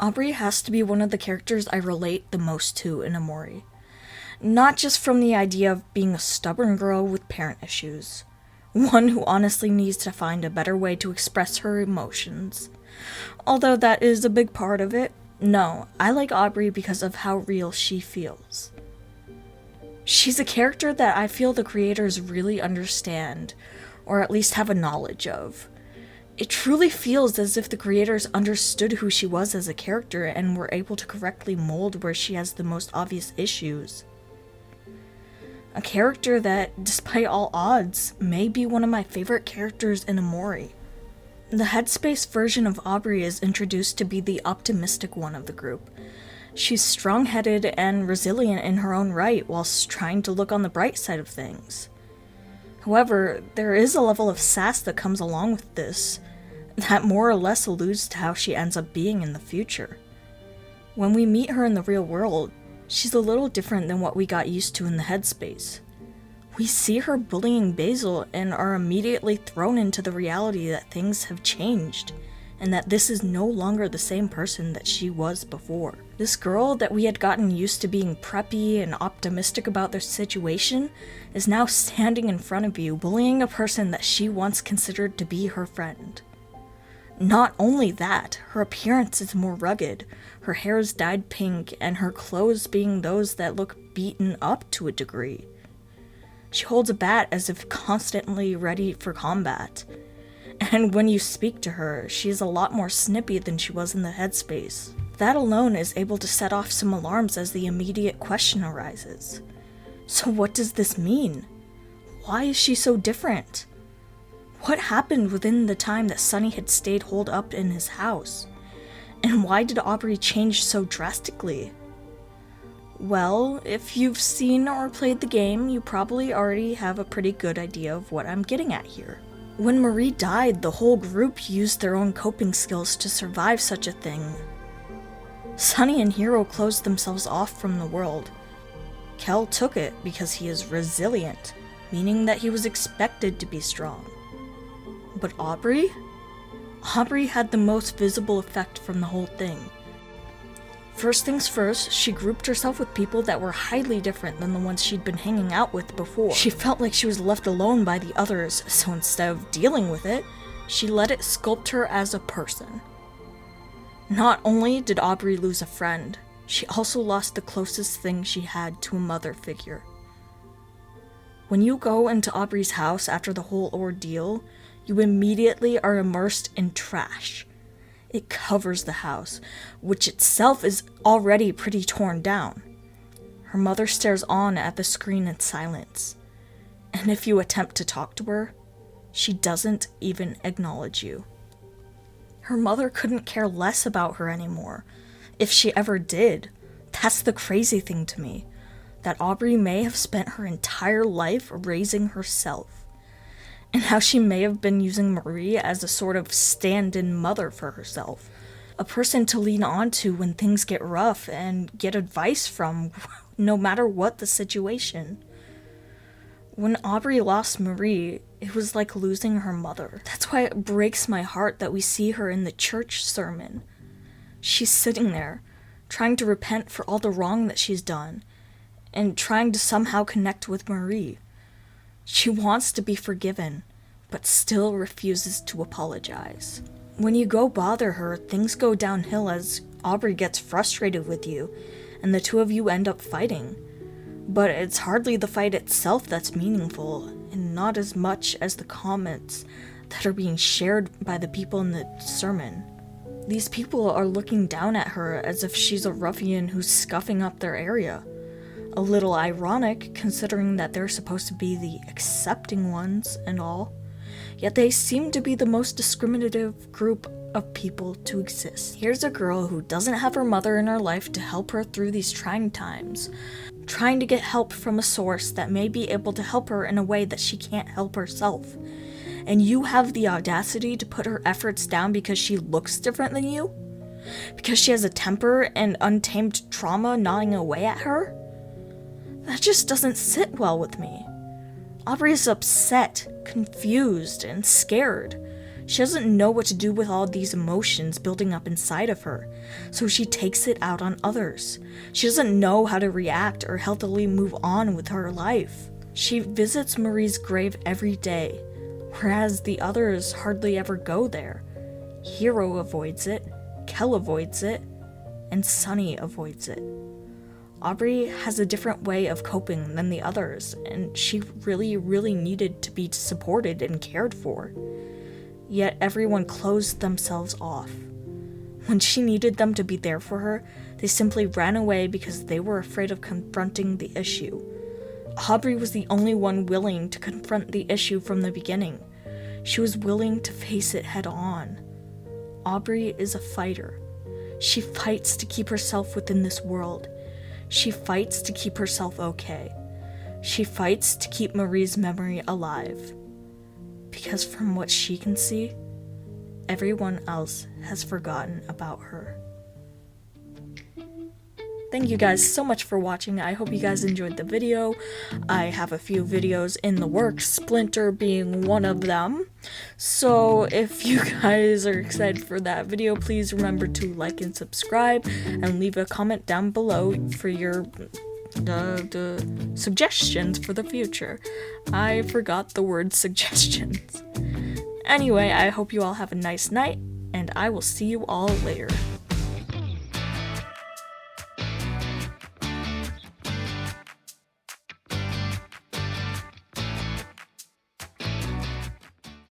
Aubrey has to be one of the characters I relate the most to in Omori. Not just from the idea of being a stubborn girl with parent issues. One who honestly needs to find a better way to express her emotions. Although that is a big part of it. No, I like Aubrey because of how real she feels. She's a character that I feel the creators really understand, or at least have a knowledge of. It truly feels as if the creators understood who she was as a character and were able to correctly mold where she has the most obvious issues. A character that, despite all odds, may be one of my favorite characters in Omori. The Headspace version of Aubrey is introduced to be the optimistic one of the group. She's strong-headed and resilient in her own right whilst trying to look on the bright side of things. However, there is a level of sass that comes along with this, that more or less alludes to how she ends up being in the future. When we meet her in the real world, she's a little different than what we got used to in the Headspace. We see her bullying Basil and are immediately thrown into the reality that things have changed, and that this is no longer the same person that she was before. This girl that we had gotten used to being preppy and optimistic about their situation is now standing in front of you, bullying a person that she once considered to be her friend. Not only that, her appearance is more rugged, her hair is dyed pink, and her clothes being those that look beaten up to a degree. She holds a bat as if constantly ready for combat. And when you speak to her, she is a lot more snippy than she was in the Headspace. That alone is able to set off some alarms as the immediate question arises. So what does this mean? Why is she so different? What happened within the time that Sunny had stayed holed up in his house? And why did Aubrey change so drastically? Well, if you've seen or played the game, you probably already have a pretty good idea of what I'm getting at here. When Marie died, the whole group used their own coping skills to survive such a thing. Sunny and Hiro closed themselves off from the world. Kel took it because he is resilient, meaning that he was expected to be strong. But Aubrey? Aubrey had the most visible effect from the whole thing. First things first, she grouped herself with people that were highly different than the ones she'd been hanging out with before. She felt like she was left alone by the others, so instead of dealing with it, she let it sculpt her as a person. Not only did Aubrey lose a friend, she also lost the closest thing she had to a mother figure. When you go into Aubrey's house after the whole ordeal, you immediately are immersed in trash. It covers the house, which itself is already pretty torn down. Her mother stares on at the screen in silence, and if you attempt to talk to her, she doesn't even acknowledge you. Her mother couldn't care less about her anymore, if she ever did. That's the crazy thing to me, that Aubrey may have spent her entire life raising herself. And how she may have been using Marie as a sort of stand-in mother for herself. A person to lean on to when things get rough and get advice from, no matter what the situation. When Aubrey lost Marie, it was like losing her mother. That's why it breaks my heart that we see her in the church sermon. She's sitting there, trying to repent for all the wrong that she's done, and trying to somehow connect with Marie. She wants to be forgiven, but still refuses to apologize. When you go bother her, things go downhill as Aubrey gets frustrated with you, and the two of you end up fighting. But it's hardly the fight itself that's meaningful, and not as much as the comments that are being shared by the people in the sermon. These people are looking down at her as if she's a ruffian who's scuffing up their area. A little ironic, considering that they're supposed to be the accepting ones and all, yet they seem to be the most discriminative group of people to exist. Here's a girl who doesn't have her mother in her life to help her through these trying times, trying to get help from a source that may be able to help her in a way that she can't help herself. And you have the audacity to put her efforts down because she looks different than you? Because she has a temper and untamed trauma gnawing away at her? That just doesn't sit well with me. Aubrey is upset, confused, and scared. She doesn't know what to do with all these emotions building up inside of her, so she takes it out on others. She doesn't know how to react or healthily move on with her life. She visits Marie's grave every day, whereas the others hardly ever go there. Hero avoids it, Kel avoids it, and Sunny avoids it. Aubrey has a different way of coping than the others, and she really needed to be supported and cared for. Yet everyone closed themselves off. When she needed them to be there for her, they simply ran away because they were afraid of confronting the issue. Aubrey was the only one willing to confront the issue from the beginning. She was willing to face it head on. Aubrey is a fighter. She fights to keep herself within this world. She fights to keep herself okay. She fights to keep Marie's memory alive. Because from what she can see, everyone else has forgotten about her. Thank you guys so much for watching. I hope you guys enjoyed the video. I have a few videos in the works, Splinter being one of them. So if you guys are excited for that video, please remember to like and subscribe and leave a comment down below for your the suggestions for the future. I forgot the word suggestions. Anyway, I hope you all have a nice night, and I will see you all later.